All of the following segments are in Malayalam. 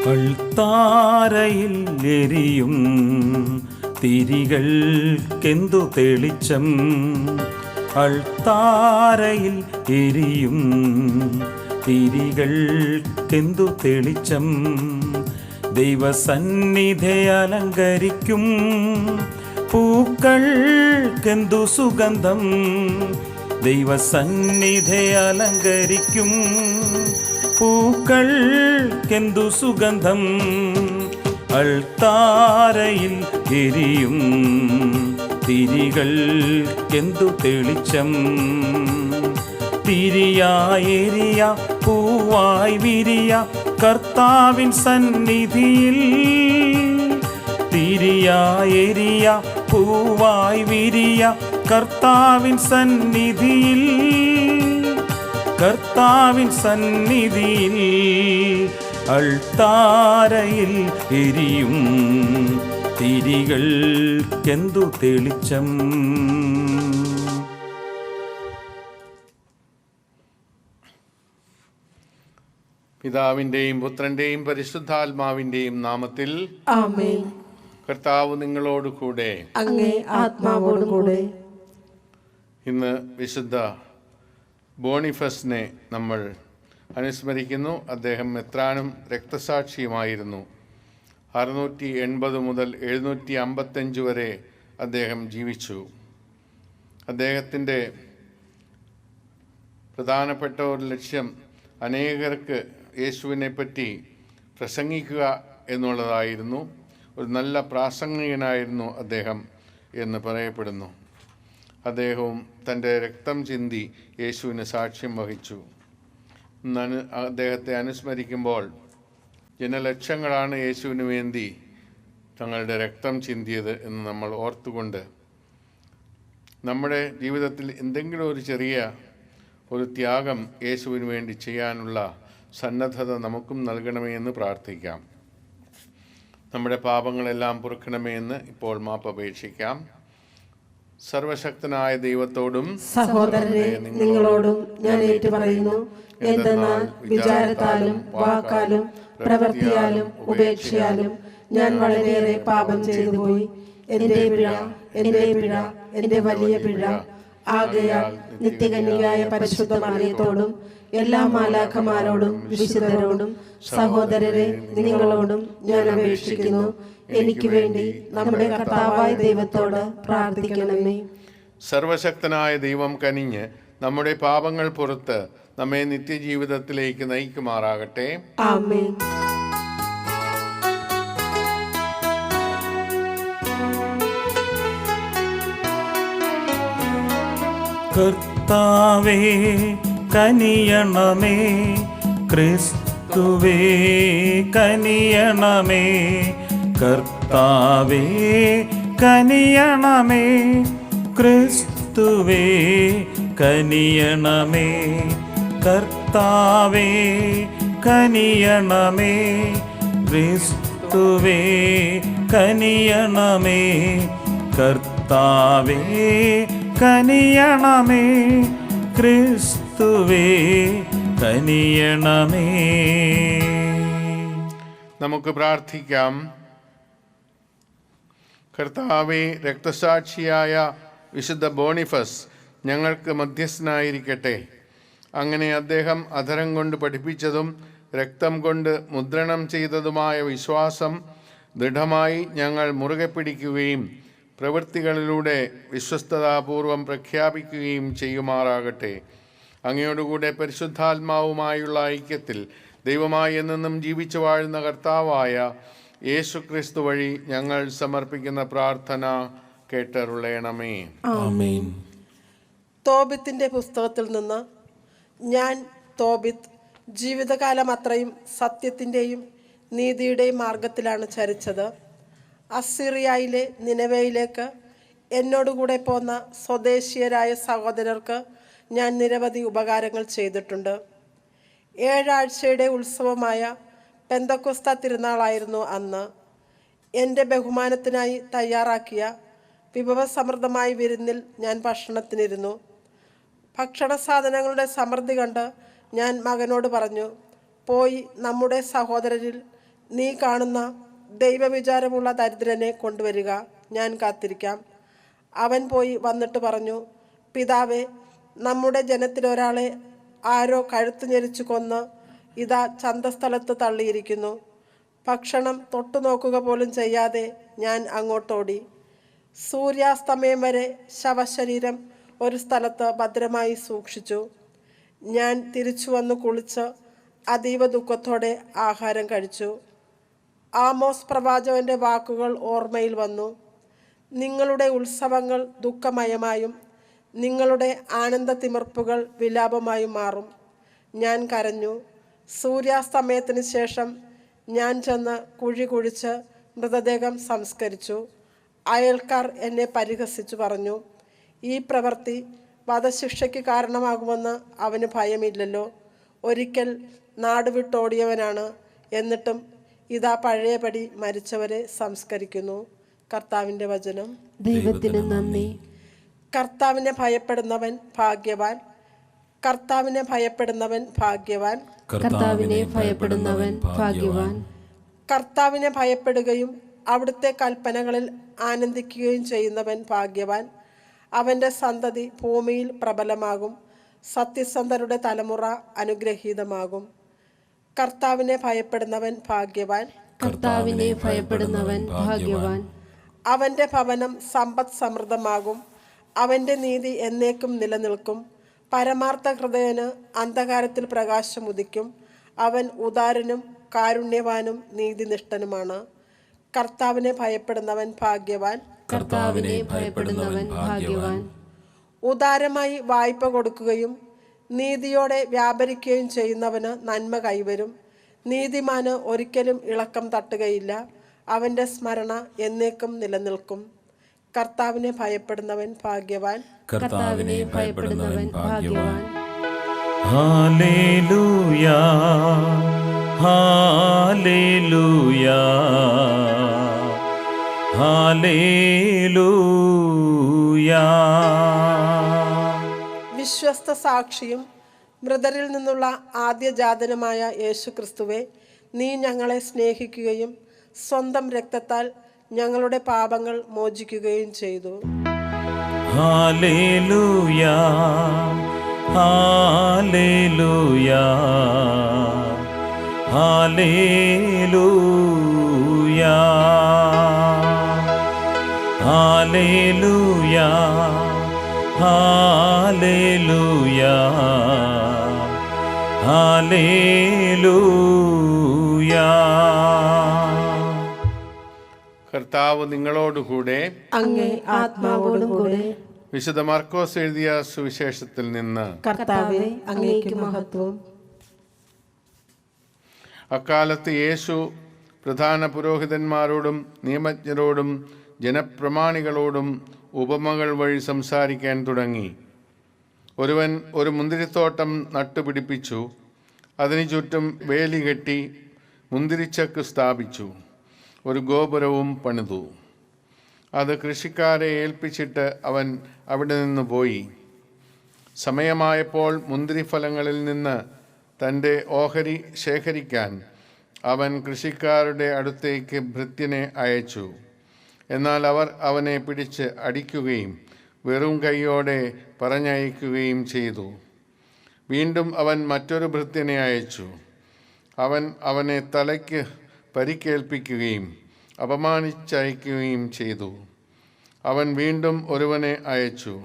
അൾത്താരയിൽ എരിയും തിരികൾക്കെന്തു തെളിച്ചം, അൾത്താരയിൽ എരിയും തിരികൾക്കെന്തു തെളിച്ചം, ദൈവസന്നിധി അലങ്കരിക്കും പൂക്കൾക്കെന്തു സുഗന്ധം, ദൈവസന്നിധി അലങ്കരിക്കും പൂക്കൾക്കെന്തു സുഗന്ധം, അൾത്താരയിൽ എരിയും തിരികൾക്കെന്തു തെളിച്ചം, തിരിയായെരിയ പൂവായി വിരിയ കർത്താവിൻ സന്നിധിയിൽ, തിരിയായെരിയ പൂവായി വിരിയ കർത്താവിൻ സന്നിധിയിൽ, കർത്താവിൻ സന്നിധിയിൽ, അൾത്താരയിൽ എരിയും തിരികൾക്കെന്തു തെളിച്ചം. പിതാവിൻ്റെയും പുത്രൻ്റെയും പരിശുദ്ധാത്മാവിൻ്റെയും നാമത്തിൽ ആമേൻ. കർത്താവ് നിങ്ങളോട് കൂടെ, അങ്ങേ ആത്മാവോട് കൂടെ. ഇന്ന് വിശുദ്ധ ബോണിഫസിനെ നമ്മൾ അനുസ്മരിക്കുന്നു. അദ്ദേഹം മെത്രാനും രക്തസാക്ഷിയുമായിരുന്നു. 680 മുതൽ 755 വരെ അദ്ദേഹം ജീവിച്ചു. അദ്ദേഹത്തിൻ്റെ പ്രധാനപ്പെട്ട ഒരു ലക്ഷ്യം അനേകർക്ക് യേശുവിനെ പറ്റി പ്രസംഗിക്കുക എന്നുള്ളതായിരുന്നു. ഒരു നല്ല പ്രാസംഗികനായിരുന്നു അദ്ദേഹം എന്ന് പറയപ്പെടുന്നു. അദ്ദേഹവും തൻ്റെ രക്തം ചിന്തി യേശുവിന് സാക്ഷ്യം വഹിച്ചു. അദ്ദേഹത്തെ അനുസ്മരിക്കുമ്പോൾ ജനലക്ഷങ്ങളാണ് യേശുവിന് വേണ്ടി തങ്ങളുടെ രക്തം ചിന്തിയത് എന്ന് നമ്മൾ ഓർത്തുകൊണ്ട് നമ്മുടെ ജീവിതത്തിൽ എന്തെങ്കിലും ഒരു ചെറിയ ഒരു ത്യാഗം യേശുവിന് വേണ്ടി ചെയ്യാനുള്ള സന്നദ്ധത നമുക്കും നൽകണമേ എന്ന് പ്രാർത്ഥിക്കാം. നമ്മുടെ പാപങ്ങളെല്ലാം പൊറുക്കണമേ എന്ന് ഇപ്പോൾ മാപ്പപേക്ഷിക്കാം. സർവശക്തനായ ദൈവത്തോടും സഹോദരരെ നിങ്ങളോടും ഞാൻ ഏറ്റുപറയുന്നു. എന്തെന്നാൽ വിചാരത്താലും വാക്കാലും പ്രവൃത്തിയാലും ഉപേക്ഷയാലും ഞാൻ വളരെയേറെ പാപം ചെയ്തു പോയി. എന്റെ പിഴ, എന്റെ വലിയ പിഴ. ആകയാൽ നിത്യകന്യകയായ പരിശുദ്ധ മറിയത്തോടും എല്ലാ മാലാഖമാരോടും വിശുദ്ധരോടും സഹോദരരെ നിങ്ങളോടും ഞാൻ അപേക്ഷിക്കുന്നു, എനിക്ക് വേണ്ടി നമ്മുടെ കർത്താവായ ദൈവത്തോട് പ്രാർത്ഥിക്കണമേ. സർവശക്തനായ ദൈവം കനിഞ്ഞ് നമ്മുടെ പാപങ്ങൾ പുറത്ത് നമ്മെ നിത്യജീവിതത്തിലേക്ക് നയിക്കുമാറാകട്ടെ. ആമേൻ. കർത്താവേ കനിയണമേ, ക്രിസ്തുവേ കനിയണമേ, കർത്താവേ കനിയണമേ, ക്രിസ്തുവേ കനിയണമേ, കർത്താവേ കനിയണമേ, ക്രിസ്തുവേ കനിയണമേ, കർത്താവേ കനിയണമേ, ക്രിസ്തുവേ കനിയണമേ. നമുക്ക് പ്രാർത്ഥിക്കാം. കർത്താവേ, രക്തസാക്ഷിയായ വിശുദ്ധ ബോണിഫസ് ഞങ്ങൾക്ക് മധ്യസ്ഥനായിരിക്കട്ടെ. അങ്ങനെ അദ്ദേഹം അധരം കൊണ്ട് പഠിപ്പിച്ചതും രക്തം കൊണ്ട് മുദ്രണം ചെയ്തതുമായ വിശ്വാസം ദൃഢമായി ഞങ്ങൾ മുറുകെ പിടിക്കുകയും പ്രവൃത്തികളിലൂടെ വിശ്വസ്തതാപൂർവം പ്രഖ്യാപിക്കുകയും ചെയ്യുമാറാകട്ടെ. അങ്ങയോടുകൂടെ പരിശുദ്ധാത്മാവുമായുള്ള ഐക്യത്തിൽ ദൈവമായി എന്നെന്നും ജീവിച്ചു വാഴുന്ന കർത്താവായ യേശുക്രിസ്തു വഴി ഞങ്ങൾ സമർപ്പിക്കുന്ന പ്രാർത്ഥന കേട്ടരുളയണമേ. ആമേൻ. തോബിത്തിൻ്റെ പുസ്തകത്തിൽ നിന്ന്. ഞാൻ തോബിത്ത് ജീവിതകാലം അത്രയും സത്യത്തിൻ്റെയും നീതിയുടെയും മാർഗത്തിലാണ് ചരിച്ചത്. അസ്സിറിയയിലെ നിനവയിലേക്ക് എന്നോടുകൂടെ പോന്ന സ്വദേശീയരായ സഹോദരർക്ക് ഞാൻ നിരവധി ഉപകാരങ്ങൾ ചെയ്തിട്ടുണ്ട്. 7 ആഴ്ചയുടെ ഉത്സവമായ പെന്തക്കോസ്ത തിരുനാളായിരുന്നു അന്ന്. എൻ്റെ ബഹുമാനത്തിനായി തയ്യാറാക്കിയ വിഭവസമൃദ്ധമായ വിരുന്നിൽ ഞാൻ ഭക്ഷണത്തിനിരുന്നു. ഭക്ഷണ സാധനങ്ങളുടെ സമൃദ്ധി കണ്ട് ഞാൻ മകനോട് പറഞ്ഞു, പോയി നമ്മുടെ സഹോദരരിൽ നീ കാണുന്ന ദൈവവിചാരമുള്ള ദരിദ്രനെ കൊണ്ടുവരിക, ഞാൻ കാത്തിരിക്കാം. അവൻ പോയി വന്നിട്ട് പറഞ്ഞു, പിതാവേ, നമ്മുടെ ജനത്തിലൊരാളെ ആരോ കഴുത്ത് ഞെരിച്ചു കൊന്ന് ഇതാ ചന്തസ്ഥലത്ത് തള്ളിയിരിക്കുന്നു. ഭക്ഷണം തൊട്ടുനോക്കുക പോലും ചെയ്യാതെ ഞാൻ അങ്ങോട്ടോടി. സൂര്യാസ്തമയം വരെ ശവശരീരം ഒരു സ്ഥലത്ത് ഭദ്രമായി സൂക്ഷിച്ചു. ഞാൻ തിരിച്ചു വന്ന് കുളിച്ച് അതീവ ദുഃഖത്തോടെ ആഹാരം കഴിച്ചു. ആമോസ് പ്രവാചകന്റെ വാക്കുകൾ ഓർമ്മയിൽ വന്നു. നിങ്ങളുടെ ഉത്സവങ്ങൾ ദുഃഖമയമായും നിങ്ങളുടെ ആനന്ദത്തിമിർപ്പുകൾ വിലാപമായും മാറും. ഞാൻ കരഞ്ഞു. സൂര്യാസ്തമയത്തിന് ശേഷം ഞാൻ ചെന്ന് കുഴി കുഴിച്ച് മൃതദേഹം സംസ്കരിച്ചു. അയൽക്കാർ എന്നെ പരിഹസിച്ചു പറഞ്ഞു, ഈ പ്രവൃത്തി വധശിക്ഷയ്ക്ക് കാരണമാകുമെന്ന് അവന് ഭയമില്ലല്ലോ. ഒരിക്കൽ നാടുവിട്ടോടിയവനാണ്, എന്നിട്ടും ഇതാ പഴയപടി മരിച്ചവരെ സംസ്കരിക്കുന്നു. കർത്താവിൻ്റെ വചനം. ദൈവത്തിന് നന്ദി. കർത്താവിനെ ഭയപ്പെടുന്നവൻ ഭാഗ്യവാൻ. കർത്താവിനെ ഭയപ്പെടുന്നവൻ ഭാഗ്യവാൻ. കർത്താവിനെ ഭയപ്പെടുന്നവൻ ഭാഗ്യവാൻ. കർത്താവിനെ ഭയപ്പെടുകയും അവിടുത്തെ കൽപ്പനകളിൽ ആനന്ദിക്കുകയും ചെയ്യുന്നവൻ ഭാഗ്യവാൻ. അവൻ്റെ സന്തതി ഭൂമിയിൽ പ്രബലമാകും. സത്യസന്ധരുടെ തലമുറ അനുഗ്രഹീതമാകും. കർത്താവിനെ ഭയപ്പെടുന്നവൻ ഭാഗ്യവാൻ. കർത്താവിനെ ഭയപ്പെടുന്നവൻ ഭാഗ്യവാൻ. അവൻ്റെ ഭവനം സമ്പദ് സമൃദ്ധമാകും. അവൻ്റെ നീതി എന്നേക്കും നിലനിൽക്കും. പരമാർത്ഥ ഹൃദയന് അന്ധകാരത്തിൽ പ്രകാശം ഉദിക്കും. അവൻ ഉദാരനും കാരുണ്യവാനും നീതിനിഷ്ഠനുമാണ്. കർത്താവിനെ ഭയപ്പെടുന്നവൻ ഭാഗ്യവാൻ. കർത്താവിനെ ഭയപ്പെടുന്നവൻ ഭാഗ്യവാൻ. ഉദാരമായി വായ്പ കൊടുക്കുകയും നീതിയോടെ വ്യാപരിക്കുകയും ചെയ്യുന്നവന് നന്മ കൈവരും. നീതിമാന് ഒരിക്കലും ഇളക്കം തട്ടുകയില്ല. അവൻ്റെ സ്മരണ എന്നേക്കും നിലനിൽക്കും. കർത്താവിനെ ഭയപ്പെടുന്നവൻ ഭാഗ്യവാൻ. കർത്താവിനെ ഭയപ്പെടുന്നവൻ ഭാഗ്യവാൻ. Hallelujah hallelujah hallelujah. വിശ്വസ്ത സാക്ഷിയും മൃതരിൽ നിന്നുള്ള ആദ്യജാതനുമായ യേശുക്രിസ്തുവേ, നീ ഞങ്ങളെ സ്നേഹിക്കുകയും സ്വന്തം രക്തത്താൽ ഞങ്ങളുടെ പാപങ്ങൾ മോചിക്കുകയും ചെയ്തു. Hallelujah hallelujah hallelujah hallelujah hallelujah hallelujah. കർത്താവ് നിങ്ങളോടുകൂടെ. അങ്ങേ ആത്മാവോടും കൂടെ. വിശുദ്ധ മാർക്കോസ് എഴുതിയ സുവിശേഷത്തിൽ നിന്ന്. കർത്താവേ, അങ്ങേക്ക് മഹത്വം. അക്കാലത്ത് യേശു പ്രധാന പുരോഹിതന്മാരോടും നിയമജ്ഞരോടും ജനപ്രമാണികളോടും ഉപമകൾ വഴി സംസാരിക്കാൻ തുടങ്ങി. ഒരുവൻ ഒരു മുന്തിരിത്തോട്ടം നട്ടുപിടിപ്പിച്ചു. അതിനു ചുറ്റും വേലി കെട്ടി മുന്തിരിച്ചക്ക് സ്ഥാപിച്ചു. ഒരു ഗോപുരവും പണിതു. അത് കൃഷിക്കാരെ ഏൽപ്പിച്ചിട്ട് അവൻ അവിടെ നിന്ന് പോയി. സമയമായപ്പോൾ മുന്തിരിഫലങ്ങളിൽ നിന്ന് തൻ്റെ ഓഹരി ശേഖരിക്കാൻ അവൻ കൃഷിക്കാരുടെ അടുത്തേക്ക് ഭൃത്യനെ അയച്ചു. എന്നാൽ അവർ അവനെ പിടിച്ച് അടിക്കുകയും വെറും കൈയോടെ പറഞ്ഞയക്കുകയും ചെയ്തു. വീണ്ടും അവൻ മറ്റൊരു ഭൃത്യനെ അയച്ചു. അവൻ അവനെ തലയ്ക്ക് പരിക്കേൽപ്പിക്കുകയും അപമാനിച്ചയക്കുകയും ചെയ്തു. അവൻ വീണ്ടും ഒരുവനെ അയച്ചു.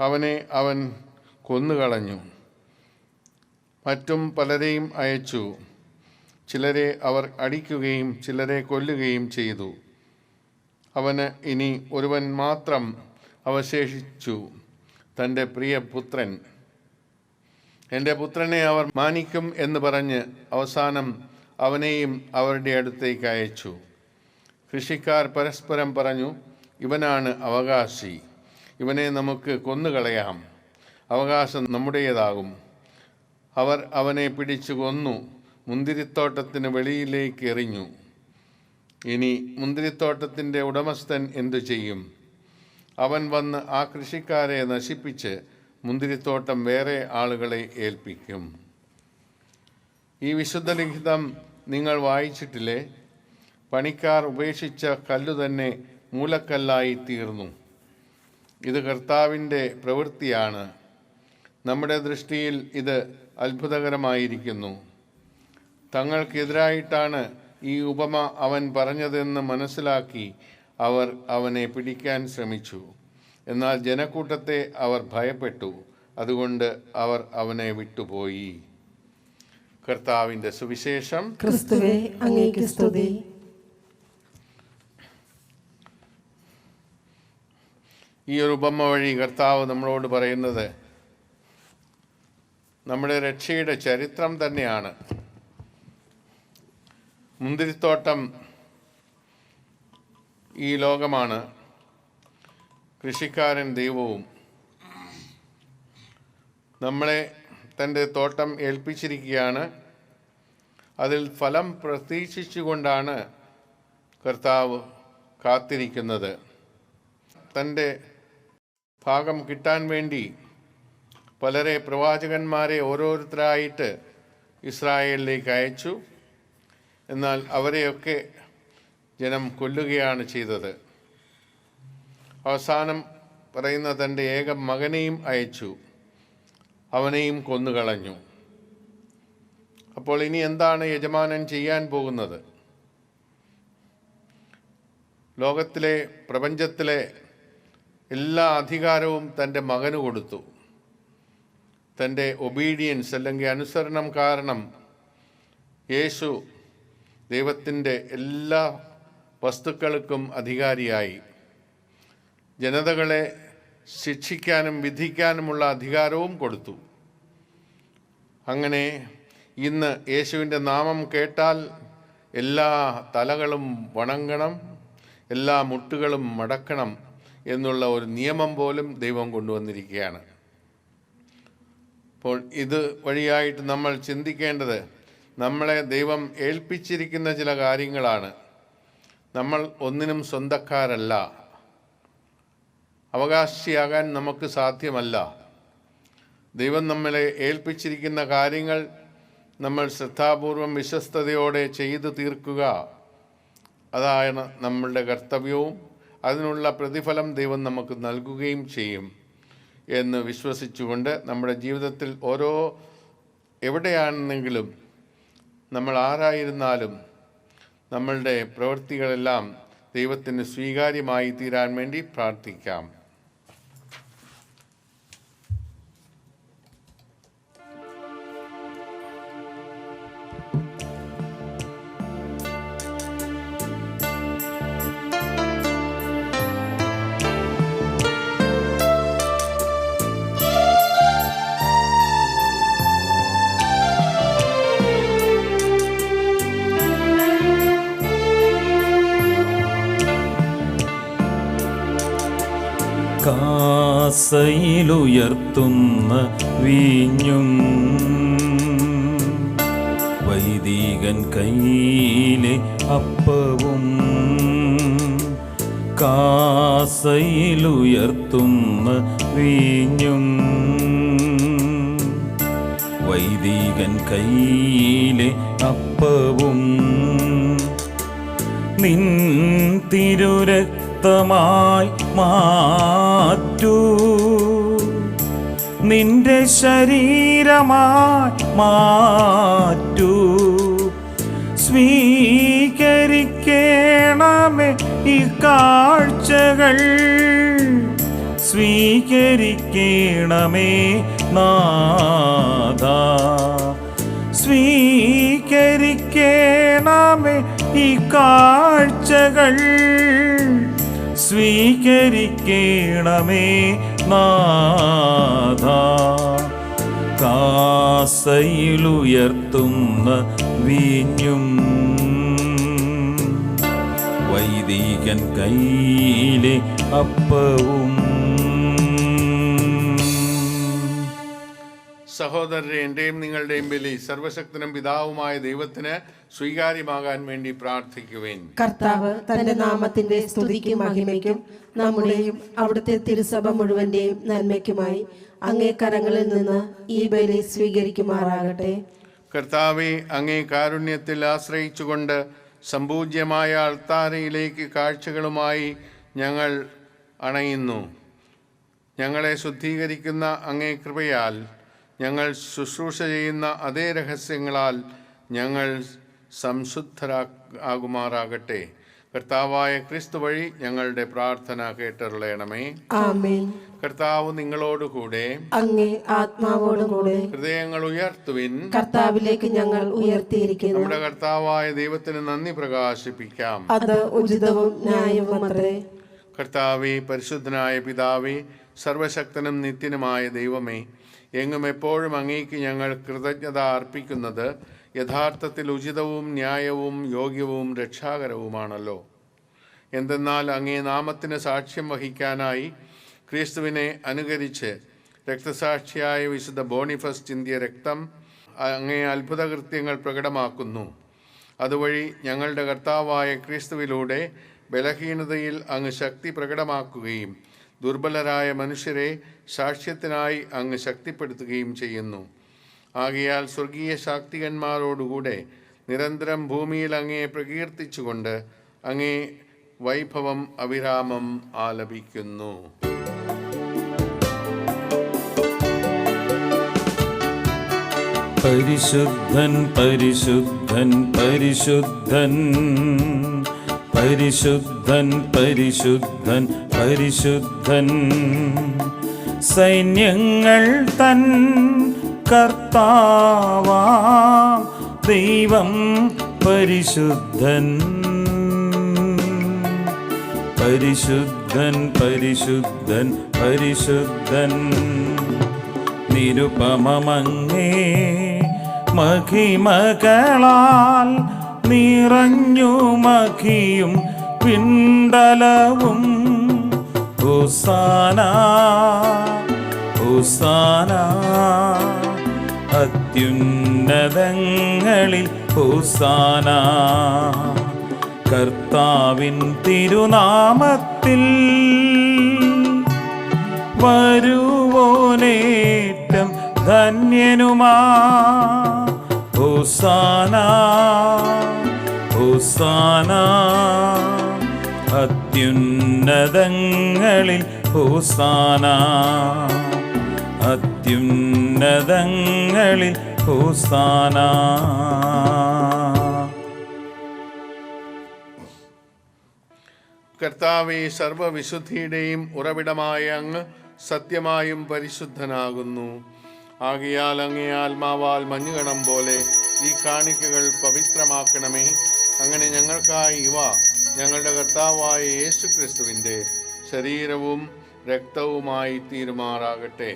അവനെ അവൻ കൊന്നുകളഞ്ഞു. മറ്റും പലരെയും അയച്ചു. ചിലരെ അവർ അടിക്കുകയും ചിലരെ കൊല്ലുകയും ചെയ്തു. അവന് ഇനി ഒരുവൻ മാത്രം അവശേഷിച്ചു, തൻ്റെ പ്രിയ പുത്രൻ. എൻ്റെ പുത്രനെ അവർ മാനിക്കും എന്ന് പറഞ്ഞ് അവസാനം അവനെയും അവരുടെ അടുത്തേക്ക് അയച്ചു. കൃഷിക്കാർ പരസ്പരം പറഞ്ഞു, ഇവനാണ് അവകാശി, ഇവനെ നമുക്ക് കൊന്നുകളയാം, അവകാശം നമ്മുടേതാകും. അവർ അവനെ പിടിച്ചു കൊന്നു മുന്തിരിത്തോട്ടത്തിന് വെളിയിലേക്ക് എറിഞ്ഞു. ഇനി മുന്തിരിത്തോട്ടത്തിൻ്റെ ഉടമസ്ഥൻ എന്തു ചെയ്യും? അവൻ വന്ന് ആ കൃഷിക്കാരെ നശിപ്പിച്ച് മുന്തിരിത്തോട്ടം വേറെ ആളുകളെ ഏൽപ്പിക്കും. ഈ വിശുദ്ധ ലിഖിതം നിങ്ങൾ വായിച്ചിട്ടില്ലേ? പണിക്കാർ ഉപേക്ഷിച്ച കല്ലു തന്നെ മൂലക്കല്ലായി തീർന്നു. ഇത് കർത്താവിൻ്റെ പ്രവൃത്തിയാണ്. നമ്മുടെ ദൃഷ്ടിയിൽ ഇത് അത്ഭുതകരമായിരിക്കുന്നു. തങ്ങൾക്കെതിരായിട്ടാണ് ഈ ഉപമ അവൻ പറഞ്ഞതെന്ന് മനസ്സിലാക്കി അവർ അവനെ പിടിക്കാൻ ശ്രമിച്ചു. എന്നാൽ ജനക്കൂട്ടത്തെ അവർ ഭയപ്പെട്ടു. അതുകൊണ്ട് അവർ അവനെ വിട്ടുപോയി. കർത്താവിൻ്റെ സുവിശേഷം. ക്രിസ്തുവേ, അങ്ങേക്ക് സ്തുതി. ഈ ഒരു ഉപമ വഴി കർത്താവ് നമ്മളോട് പറയുന്നത് നമ്മുടെ രക്ഷയുടെ ചരിത്രം തന്നെയാണ്. മുന്തിരിത്തോട്ടം ഈ ലോകമാണ്, കൃഷിക്കാരൻ ദൈവവും. നമ്മളെ തൻ്റെ തോട്ടം ഏൽപ്പിച്ചിരിക്കുകയാണ്. അതിൽ ഫലം പ്രതീക്ഷിച്ചുകൊണ്ടാണ് കർത്താവ് കാത്തിരിക്കുന്നത്. തൻ്റെ ഭാഗം കിട്ടാൻ വേണ്ടി പലരെ പ്രവാചകന്മാരെ ഓരോരുത്തരായിട്ട് ഇസ്രായേലിലേക്ക് അയച്ചു. എന്നാൽ അവരെയൊക്കെ ജനം കൊല്ലുകയാണ് ചെയ്തത്. അവസാനം പറയുന്ന തൻ്റെ ഏക മകനെയും അയച്ചു, അവനെയും കൊന്നുകളഞ്ഞു. അപ്പോൾ ഇനി എന്താണ് യജമാനൻ ചെയ്യാൻ പോകുന്നത്? ലോകത്തിലെ പ്രപഞ്ചത്തിലെ എല്ലാ അധികാരവും തൻ്റെ മകന് കൊടുത്തു. തൻ്റെ ഒബീഡിയൻസ് അല്ലെങ്കിൽ അനുസരണം കാരണം യേശു ദൈവത്തിൻ്റെ എല്ലാ വസ്തുക്കൾക്കും അധികാരിയായി. ജനതകളെ ശിക്ഷിക്കാനും വിധിക്കാനുമുള്ള അധികാരവും കൊടുത്തു. അങ്ങനെ ഇന്ന് യേശുവിൻ്റെ നാമം കേട്ടാൽ എല്ലാ തലകളും വണങ്ങണം, എല്ലാ മുട്ടുകളും മടക്കണം എന്നുള്ള ഒരു നിയമം പോലും ദൈവം കൊണ്ടുവന്നിരിക്കുകയാണ്. അപ്പോൾ ഇത് വഴിയായിട്ട് നമ്മൾ ചിന്തിക്കേണ്ടത്, നമ്മളെ ദൈവം ഏൽപ്പിച്ചിരിക്കുന്ന ചില കാര്യങ്ങളാണ്. നമ്മൾ ഒന്നിനും സ്വന്തക്കാരല്ല. അവകാശിയാകാൻ നമുക്ക് സാധ്യമല്ല. ദൈവം നമ്മളെ ഏൽപ്പിച്ചിരിക്കുന്ന കാര്യങ്ങൾ നമ്മൾ ശ്രദ്ധാപൂർവം വിശ്വസ്തയോടെ ചെയ്തു തീർക്കുക, അതാണ് നമ്മളുടെ കർത്തവ്യവും. അതിനുള്ള പ്രതിഫലം ദൈവം നമുക്ക് നൽകുകയും ചെയ്യും എന്ന് വിശ്വസിച്ചുകൊണ്ട് നമ്മുടെ ജീവിതത്തിൽ എവിടെയാണെന്നെങ്കിലും നമ്മൾ ആരായിരുന്നാലും നമ്മളുടെ പ്രവൃത്തികളെല്ലാം ദൈവത്തിന് സ്വീകാര്യമായി തീരാൻ വേണ്ടി പ്രാർത്ഥിക്കാം. കാസയിലുയർത്തുന്ന വീഞ്ഞും വൈദികൻ കയ്യിലെ അപ്പവും, കാസയിലുയർത്തുന്ന വീഞ്ഞും വൈദികൻ കയ്യിലെ അപ്പവും, നിൻ തിരുരക്തമായി മാറ്റൂ, നിന്റെ ശരീരമായി മാറ്റൂ. സ്വീകരിക്കണമേ ഈ കാഴ്ചകൾ, സ്വീകരിക്കണമേ നാഥാ, സ്വീകരിക്കണമേ ഈ കാഴ്ചകൾ, സ്വീകരിക്കണമേ നാഥാ. കാസയിലുയർത്തുന്ന വീഞ്ഞും വൈദികൻ കയ്യിലെ അപ്പവും. സഹോദരരെ, എൻ്റെയും നിങ്ങളുടെയും ബലി സർവശക്തനും പിതാവുമായ ദൈവത്തിന് സ്വീകാര്യമാകാൻ വേണ്ടി പ്രാർത്ഥിക്കുവേൻ. കർത്താവ് തന്റെ നാമത്തിന്റെ സ്തുതിക്കും മഹിമയ്ക്കും നമ്മുടെയും അവിടുത്തെ തിരുസഭ മുഴുവന്റെയും നന്മയ്ക്കുമായി അങ്ങേ കരങ്ങളിൽ നിന്ന് ഈ ബലി സ്വീകരിക്കുമാറാകട്ടെ. കർത്താവെ, അങ്ങേ കാരുണ്യത്തിൽ ആശ്രയിച്ചുകൊണ്ട് സമ്പൂജ്യമായ അൾത്താരയിലേക്ക് കാഴ്ചകളുമായി ഞങ്ങൾ അണയുന്നു. ഞങ്ങളെ ശുദ്ധീകരിക്കുന്ന അങ്ങേ കൃപയാൽ ഞങ്ങൾ ശുശ്രൂഷ ചെയ്യുന്ന അതേ രഹസ്യങ്ങളാൽ ഞങ്ങൾ സംശുദ്ധരാകുമാറാകട്ടെ. കർത്താവായ ക്രിസ്തു വഴി ഞങ്ങളുടെ പ്രാർത്ഥന കേട്ടരുളയണമേ. ആമേൻ. കർത്താവ് നിങ്ങളോടുകൂടെ, അങ്ങേ ആത്മാവോടും കൂടെ. ഹൃദയങ്ങൾ ഉയർത്തുവിൻ. കർത്താവിലേക്ക് ഞങ്ങൾ ഉയർത്തിയിരിക്കുന്നു. നമ്മുടെ കർത്താവായ ദൈവത്തിന് നന്ദി പ്രകാശിപ്പിക്കാം. അത് ഉചിതവും ന്യായവുമത്രേ. കർത്താവേ, പരിശുദ്ധനായ പിതാവേ, സർവശക്തനും നിത്യനുമായ ദൈവമേ, എങ്ങും എപ്പോഴും അങ്ങേക്ക് ഞങ്ങൾ കൃതജ്ഞത അർപ്പിക്കുന്നത് യഥാർത്ഥത്തിൽ ഉചിതവും ന്യായവും യോഗ്യവും രക്ഷാകരവുമാണല്ലോ. എന്തെന്നാൽ അങ്ങേ നാമത്തിന് സാക്ഷ്യം വഹിക്കാനായി ക്രിസ്തുവിനെ അനുകരിച്ച് രക്തസാക്ഷിയായ വിശുദ്ധ ബോണിഫസ് ചിന്തിയ രക്തം അങ്ങേ അത്ഭുതകൃത്യങ്ങൾ പ്രകടമാക്കുന്നു. അതുവഴി ഞങ്ങളുടെ കർത്താവായ ക്രിസ്തുവിലൂടെ ബലഹീനതയിൽ അങ്ങ് ശക്തി പ്രകടമാക്കുകയും ദുർബലരായ മനുഷ്യരെ സാക്ഷ്യത്തിനായി അങ്ങ് ശക്തിപ്പെടുത്തുകയും ചെയ്യുന്നു. ആകയാൽ സ്വർഗീയ ശാക്തികന്മാരോടുകൂടെ നിരന്തരം ഭൂമിയിൽ അങ്ങേ പ്രകീർത്തിച്ചുകൊണ്ട് അങ്ങേ വൈഭവം അവിരാമം ആലപിക്കുന്നു. പരിശുദ്ധൻ പരിശുദ്ധൻ പരിശുദ്ധൻ പരിശുദ്ധൻ പരിശുദ്ധൻ പരിശുദ്ധൻ സൈന്യങ്ങൾ തൻ കർത്താവാം ദൈവം പരിശുദ്ധൻ പരിശുദ്ധൻ പരിശുദ്ധൻ പരിശുദ്ധൻ നിരുപമമങ്ങേ മഹിമകളാൽ നിറഞ്ഞു മഹിയും പിണ്ടലവും ഹോസാന ഹോസാന അത്യുന്നതങ്ങളിൽ ഹോസാന കർത്താവിൻ തിരുനാമത്തിൽ വരുവോനേറ്റം ധന്യനുമാ ഹോസാന ഹോസാന അത്യുന്നതങ്ങളിൽ ഹോസാന അത്യുന്നതങ്ങളിൽ ഹോസാന. കർത്താവേ, സർവവിശുദ്ധിയുടെയും ഉറവിടമായ അങ്ങ് സത്യമായും പരിശുദ്ധനാകുന്നു. ആകയാൽ അങ്ങേ ആത്മാവാൽ മഞ്ഞുകണം പോലെ ഈ കാണിക്കകൾ പവിത്രമാക്കണമേ. അങ്ങനെ ഞങ്ങൾക്കായി ഇവ ഞങ്ങളുടെ കർത്താവായ യേശു ക്രിസ്തുവിൻ്റെ ശരീരവും രക്തവുമായി തീരുമാറാകട്ടെ.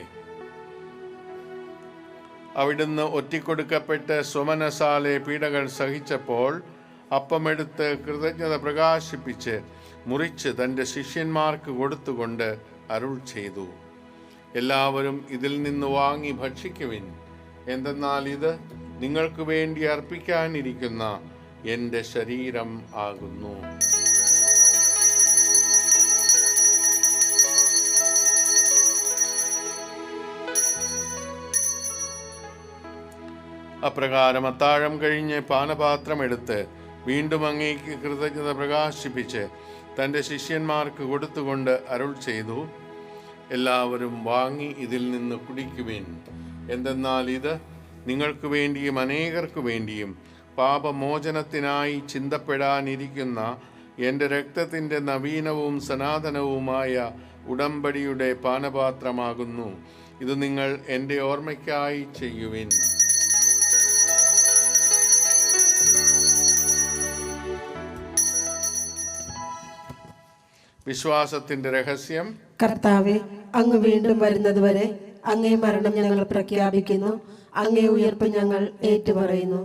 അവിടുന്ന് ഒറ്റിക്കൊടുക്കപ്പെട്ട് സ്വമനസാലെ പീഡകൾ സഹിച്ചപ്പോൾ അപ്പമെടുത്ത് കൃതജ്ഞത പ്രകാശിപ്പിച്ച് മുറിച്ച് തൻ്റെ ശിഷ്യന്മാർക്ക് കൊടുത്തുകൊണ്ട് അരുൾ ചെയ്തു, എല്ലാവരും ഇതിൽ നിന്ന് വാങ്ങി ഭക്ഷിക്കുവിൻ. എന്തെന്നാൽ ഇത് നിങ്ങൾക്ക് വേണ്ടി അർപ്പിക്കാനിരിക്കുന്ന എൻ്റെ ശരീരം ആകുന്നു. അപ്രകാരം അത്താഴം കഴിഞ്ഞ് പാനപാത്രമെടുത്ത് വീണ്ടും അങ്ങേക്ക് കൃതജ്ഞത പ്രകാശിപ്പിച്ച് തൻ്റെ ശിഷ്യന്മാർക്ക് കൊടുത്തുകൊണ്ട് അരുൾ ചെയ്തു, എല്ലാവരും വാങ്ങി ഇതിൽ നിന്ന് കുടിക്കുവിൻ. എന്തെന്നാൽ ഇത് നിങ്ങൾക്ക് വേണ്ടിയും അനേകർക്കു വേണ്ടിയും പാപമോചനത്തിനായി ചിന്തപ്പെടാനിരിക്കുന്ന എൻ്റെ രക്തത്തിൻ്റെ നവീനവും സനാതനവുമായ ഉടമ്പടിയുടെ പാനപാത്രമാകുന്നു. ഇത് നിങ്ങൾ എൻ്റെ ഓർമ്മയ്ക്കായി ചെയ്യുവിൻ. വിശ്വാസത്തിന്റെ രഹസ്യം. കർത്താവെ, അങ്ങ് വീണ്ടും വരുന്നതുവരെ അങ്ങേ മരണം ഞങ്ങൾ പ്രഖ്യാപിക്കുന്നു, അങ്ങേ ഉയർപ്പ് ഞങ്ങൾ ഏറ്റുപറയുന്നു.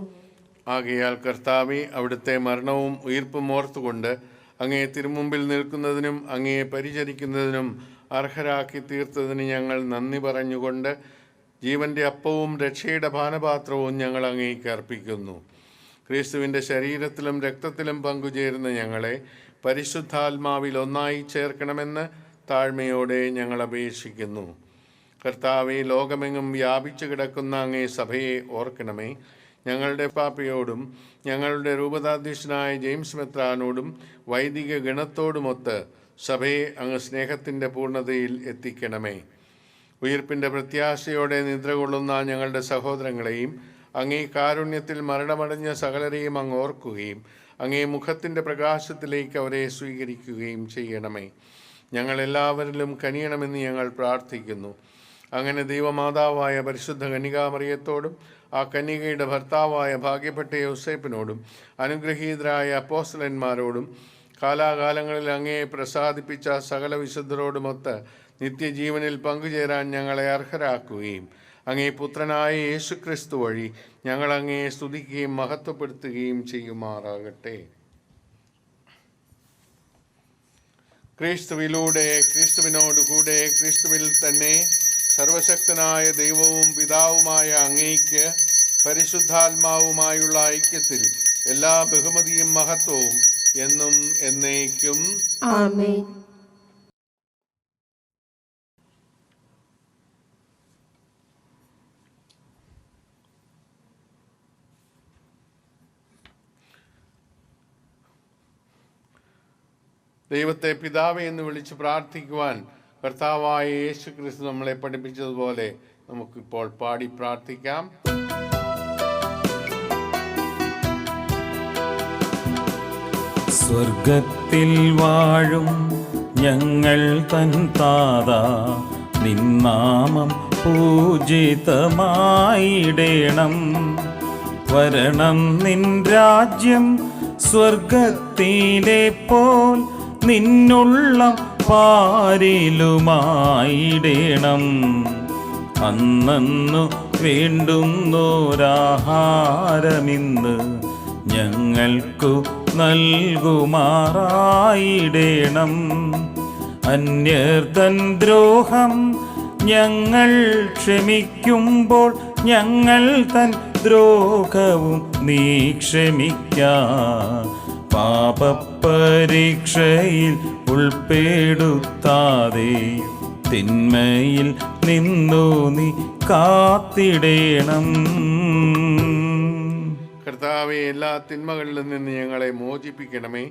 ആകയാൽ കർത്താവെ, അവിടുത്തെ മരണവും ഉയിർപ്പും ഓർത്തുകൊണ്ട് അങ്ങേ തിരുമുമ്പിൽ നിൽക്കുന്നതിനും അങ്ങയെ പരിചരിക്കുന്നതിനും അർഹരാക്കി തീർത്തതിന് ഞങ്ങൾ നന്ദി പറഞ്ഞുകൊണ്ട് ജീവന്റെ അപ്പവും രക്ഷയുടെ പാനപാത്രവും ഞങ്ങൾ അങ്ങേക്ക് അർപ്പിക്കുന്നു. ക്രിസ്തുവിൻ്റെ ശരീരത്തിലും രക്തത്തിലും പങ്കുചേരുന്ന ഞങ്ങളെ പരിശുദ്ധാത്മാവിൽ ഒന്നായി ചേർക്കണമെന്ന് താഴ്മയോടെ ഞങ്ങൾ അപേക്ഷിക്കുന്നു. കർത്താവെ, ലോകമെങ്ങും വ്യാപിച്ചു കിടക്കുന്ന അങ്ങേ സഭയെ ഓർക്കണമേ. ഞങ്ങളുടെ പാപ്പയോടും ഞങ്ങളുടെ രൂപതാധ്യക്ഷനായ ജെയിംസ് മെത്രാനോടും വൈദിക ഗണത്തോടുമൊത്ത് സഭയെ അങ്ങ് സ്നേഹത്തിൻ്റെ പൂർണ്ണതയിൽ എത്തിക്കണമേ. ഉയിർപ്പിൻ്റെ പ്രത്യാശയോടെ നിദ്ര കൊള്ളുന്ന ഞങ്ങളുടെ സഹോദരങ്ങളെയും അങ്ങേ കാരുണ്യത്തിൽ മരണമടഞ്ഞ സകലരെയും അങ്ങ് ഓർക്കുകയും അങ്ങേ മുഖത്തിൻ്റെ പ്രകാശത്തിലേക്ക് അവരെ സ്വീകരിക്കുകയും ചെയ്യണമേ. ഞങ്ങളെല്ലാവരിലും കനിയണമെന്ന് ഞങ്ങൾ പ്രാർത്ഥിക്കുന്നു. അങ്ങനെ ദൈവമാതാവായ പരിശുദ്ധ കന്യകാമറിയത്തോടും ആ കന്യകയുടെ ഭർത്താവായ ഭാഗ്യപ്പെട്ട യോസേപ്പിനോടും അനുഗ്രഹീതരായ അപ്പോസ്തലന്മാരോടും കാലാകാലങ്ങളിൽ അങ്ങയെ പ്രസാദിപ്പിച്ച സകല വിശുദ്ധരോടുമൊത്ത് നിത്യജീവനിൽ പങ്കുചേരാൻ ഞങ്ങളെ അർഹരാക്കുകയും അങ്ങേ പുത്രനായ യേശുക്രിസ്തു വഴി ഞങ്ങൾ അങ്ങയെ സ്തുതിക്കുകയും മഹത്വപ്പെടുത്തുകയും ചെയ്യുമാറാകട്ടെ. ക്രിസ്തുവിലൂടെ, ക്രിസ്തുവിനോടുകൂടെ, ക്രിസ്തുവിൽ തന്നെ സർവശക്തനായ ദൈവവും പിതാവുമായ അങ്ങേയ്ക്ക് പരിശുദ്ധാത്മാവുമായുള്ള ഐക്യത്തിൽ എല്ലാ ബഹുമതിയും മഹത്വവും എന്നും എന്നേക്കും ആമേൻ. ദൈവത്തെ പിതാവേ എന്ന് വിളിച്ച് പ്രാർത്ഥിക്കുവാൻ കർത്താവായ യേശു ക്രിസ്തു നമ്മളെ പഠിപ്പിച്ചതുപോലെ നമുക്കിപ്പോൾ പാടി പ്രാർത്ഥിക്കാം. സ്വർഗത്തിൽ വാഴും ഞങ്ങൾ തൻ താതാ, നിന്നാമം പൂജിതമായിടേണം. വരണം നിൻ രാജ്യം സ്വർഗത്തിലെ പോൽ നിന്നുള്ള പാരിലുമായിടേണം. അന്നു വേണ്ടുന്നോരാഹാരമിന്ന് ഞങ്ങൾക്കു നൽകുമാറായിടേണം. അന്യർതൻ ദ്രോഹം ഞങ്ങൾ ക്ഷമിക്കുമ്പോൾ ഞങ്ങൾ തൻ ദ്രോഹവും നീ ക്ഷമിക്ക. പാപപരീക്ഷയിൽ ഉൾപ്പെടുത്താതെ തിന്മയിൽ നിന്നു നീ കാത്തിടേണം. കർത്താവെ, എല്ലാ തിന്മകളിലും നിന്ന് ഞങ്ങളെ മോചിപ്പിക്കണമേ.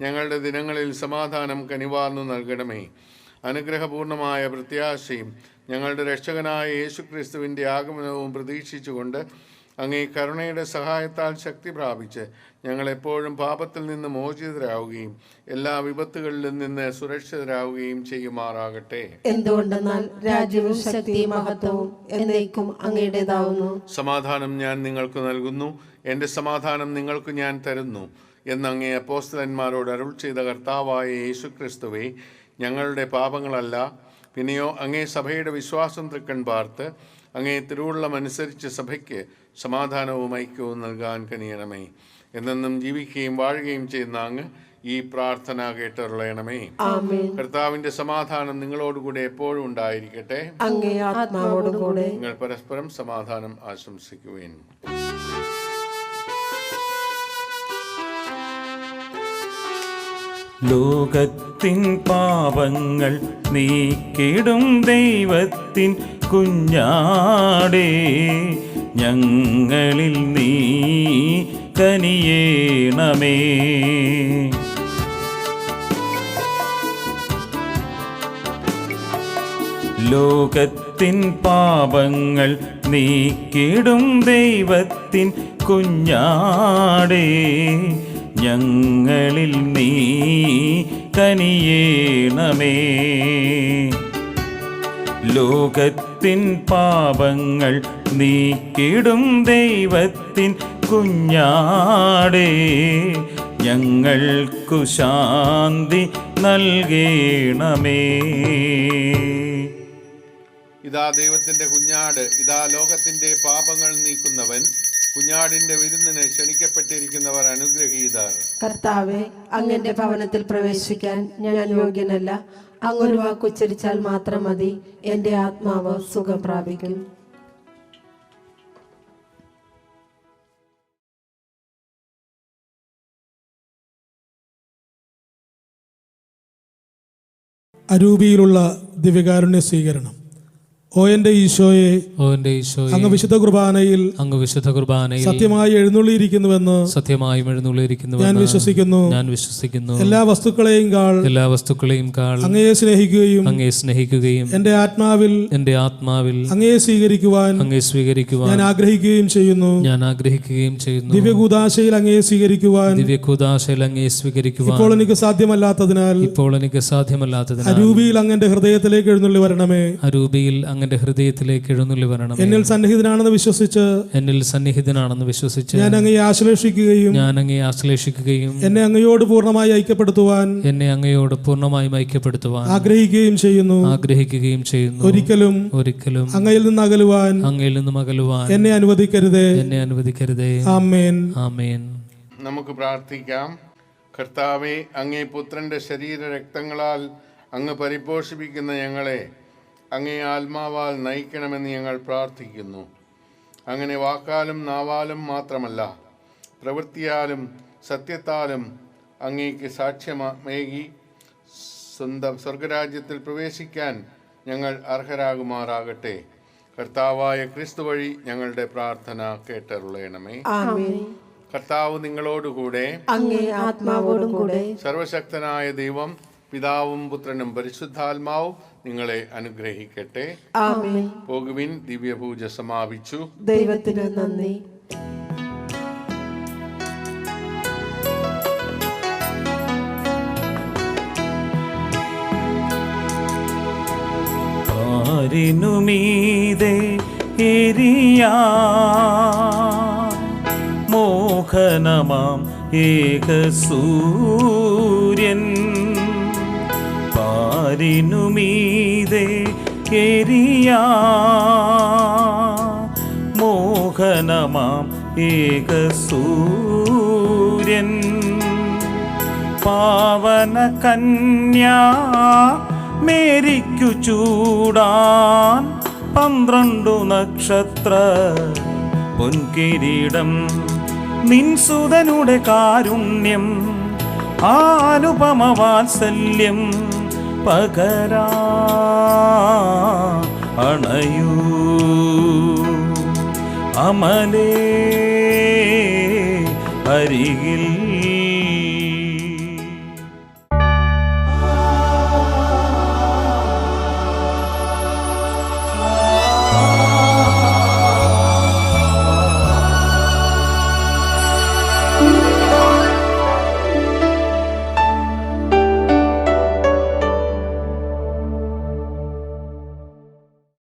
ഞങ്ങളുടെ ദിനങ്ങളിൽ സമാധാനം കനിവാർന്നു നൽകണമേ. അനുഗ്രഹപൂർണമായ പ്രത്യാശയും ഞങ്ങളുടെ രക്ഷകനായ യേശുക്രിസ്തുവിൻ്റെ ആഗമനവും പ്രതീക്ഷിച്ചുകൊണ്ട് അങ്ങേ കരുണയുടെ സഹായത്താൽ ശക്തി പ്രാപിച്ച് ഞങ്ങളെപ്പോഴും പാപത്തിൽ നിന്ന് മോചിതരാവുകയും എല്ലാ വിപത്തുകളിലും നിന്ന് സുരക്ഷിതരാവുകയും ചെയ്യുമാറാകട്ടെ. എന്തുകൊണ്ടെന്നാൽ രാജ്യവും ശക്തിയും മഹത്വവും എന്നേക്കും അങ്ങയുടേതാവുന്നു. സമാധാനം ഞാൻ നിങ്ങൾക്ക് നൽകുന്നു, എൻ്റെ സമാധാനം നിങ്ങൾക്ക് ഞാൻ തരുന്നു എന്ന് അങ്ങേ അപ്പോസ്തലന്മാരോട് അരുൾ ചെയ്ത കർത്താവായ യേശുക്രിസ്തുവേ, ഞങ്ങളുടെ പാപങ്ങളല്ല പിന്നെയോ അങ്ങേ സഭയുടെ വിശ്വാസം തൃക്കൺ പാർത്ത് അങ്ങേ തിരുവുള്ളമനുസരിച്ച് സഭയ്ക്ക് സമാധാനവും ഐക്യവും നൽകാൻ കനിയണമേ. എന്നെന്നും ജീവിക്കുകയും വാഴുകയും ചെയ്യുന്ന അങ്ങ് ഈ പ്രാർത്ഥന കേട്ടരുളയണമേ. കർത്താവിന്റെ സമാധാനം നിങ്ങളോടുകൂടെ എപ്പോഴും ഉണ്ടായിരിക്കട്ടെ. അങ്ങേ ആത്മാവോടുകൂടെ. നിങ്ങൾ പരസ്പരം സമാധാനം ആശംസിക്കുവേൻ. ലോകത്തിൻ പാപങ്ങൾ നീക്കിടും ദൈവത്തിൻ കുഞ്ഞാടേ, ഞങ്ങളിൽ നീ കനിയേണമേ. ലോകത്തിൻ പാപങ്ങൾ നീക്കിടും ദൈവത്തിൻ കുഞ്ഞാടേ, ഞങ്ങളിൽ നീ കനിയേണമേ. ലോകത്തിൻ പാപങ്ങൾ നീക്കിടും ദൈവത്തിൻ കുഞ്ഞാടേ, ഞങ്ങൾക്കു ശാന്തി നൽകേണമേ. ഇതാ ദൈവത്തിന്റെ കുഞ്ഞാട്, ഇതാ ലോകത്തിന്റെ പാപങ്ങൾ നീക്കുന്നവൻ. കുഞ്ഞാടിന്റെ വിരുന്നിന് ക്ഷണിക്കപ്പെട്ടിരിക്കുന്നവർ അനുഗ്രഹീതർ. കർത്താവെ, അങ്ങന്റെ ഭവനത്തിൽ പ്രവേശിക്കാൻ ഞാൻ യോഗ്യനല്ല. അങ്ങൊരു വാക്കുച്ചരിച്ചാൽ മാത്രം മതി, എന്റെ ആത്മാവ് സുഖം പ്രാപിക്കും. അരൂപിയിലുള്ള ദിവ്യകാരുണ്യ സ്വീകരണം. ഓ എന്റെ ഈശോയെ, ഓ എന്റെ ഈശോയെ, അങ്ങ് വിശുദ്ധ കുർബാനയിൽ സത്യമായി എഴുന്നള്ളിയിരിക്കുന്നുവെന്ന് ഞാൻ വിശ്വസിക്കുന്നു. എല്ലാ വസ്തുക്കളെയും കാൾ അങ്ങയെ സ്നേഹിക്കുകയും എന്റെ ആത്മാവിൽ അങ്ങയെ സ്വീകരിക്കുവാൻ ഞാൻ ആഗ്രഹിക്കുകയും ചെയ്യുന്നു. ദിവ്യകൂദാശയിൽ അങ്ങയെ സ്വീകരിക്കുവാൻ ഇപ്പോൾ എനിക്ക് സാധ്യമല്ലാത്തതിനാൽ അരൂപിയിൽ അങ്ങന്റെ ഹൃദയത്തിലേക്ക് എഴുന്നള്ളി വരണമേ. എന്നിൽ സന്നിഹിതനാണെന്ന് വിശ്വസിച്ച് ഞാൻ അങ്ങയെ ആശ്ലേഷിക്കുകയും എന്നെ അങ്ങയോട് പൂർണ്ണമായി ഐക്യപ്പെടുത്തുവാൻ ആഗ്രഹിക്കുകയും ചെയ്യുന്നു. ഒരിക്കലും അങ്ങയിൽ നിന്ന് അകലുവാൻ എന്നെ അനുവദിക്കരുതേ. ആമേൻ. നമുക്ക് പ്രാർത്ഥിക്കാം. കർത്താവേ, അങ്ങേ പുത്രന്റെ ശരീര രക്തങ്ങളാൽ അങ്ങ് പരിപോഷിപ്പിക്കുന്ന ഞങ്ങളെ അങ്ങേ ആത്മാവാൽ നയിക്കണമെന്ന് ഞങ്ങൾ പ്രാർത്ഥിക്കുന്നു. അങ്ങനെ വാക്കാലും നാവാലും മാത്രമല്ല, പ്രവൃത്തിയാലും സത്യത്താലും അങ്ങേക്ക് സാക്ഷ്യമേകി സ്വന്തം സ്വർഗരാജ്യത്തിൽ പ്രവേശിക്കാൻ ഞങ്ങൾ അർഹരാകുമാറാകട്ടെ. കർത്താവായ ക്രിസ്തു വഴി ഞങ്ങളുടെ പ്രാർത്ഥന കേട്ടരുളയണമേ. കർത്താവ് നിങ്ങളോടുകൂടെ, അങ്ങേ ആത്മാവോടും കൂടെ. സർവശക്തനായ ദൈവം പിതാവും പുത്രനും പരിശുദ്ധാത്മാവും നിങ്ങളെ അനുഗ്രഹിക്കട്ടെ. ആമേൻ. പോകുവിൻ, ദിവ്യപൂജ സമാപിച്ചു. ദൈവത്തിന് നന്ദി. പാരിനുമീതെ എരിയാ മോഹനമാം ഏകസൂര്യൻ, പാരിനുമീതെ എരിയാ മോഹനമാം ഏകസൂര്യൻ, പാവന കന്യാ മേരിക്കു ചൂടാൻ 12 നക്ഷത്ര പൊൻകിരീടം, നിൻസുതനുടെ കാരുണ്യം ആനുപമ വാത്സല്യം പകരാ അണയൂ അമലേ അരികിൽ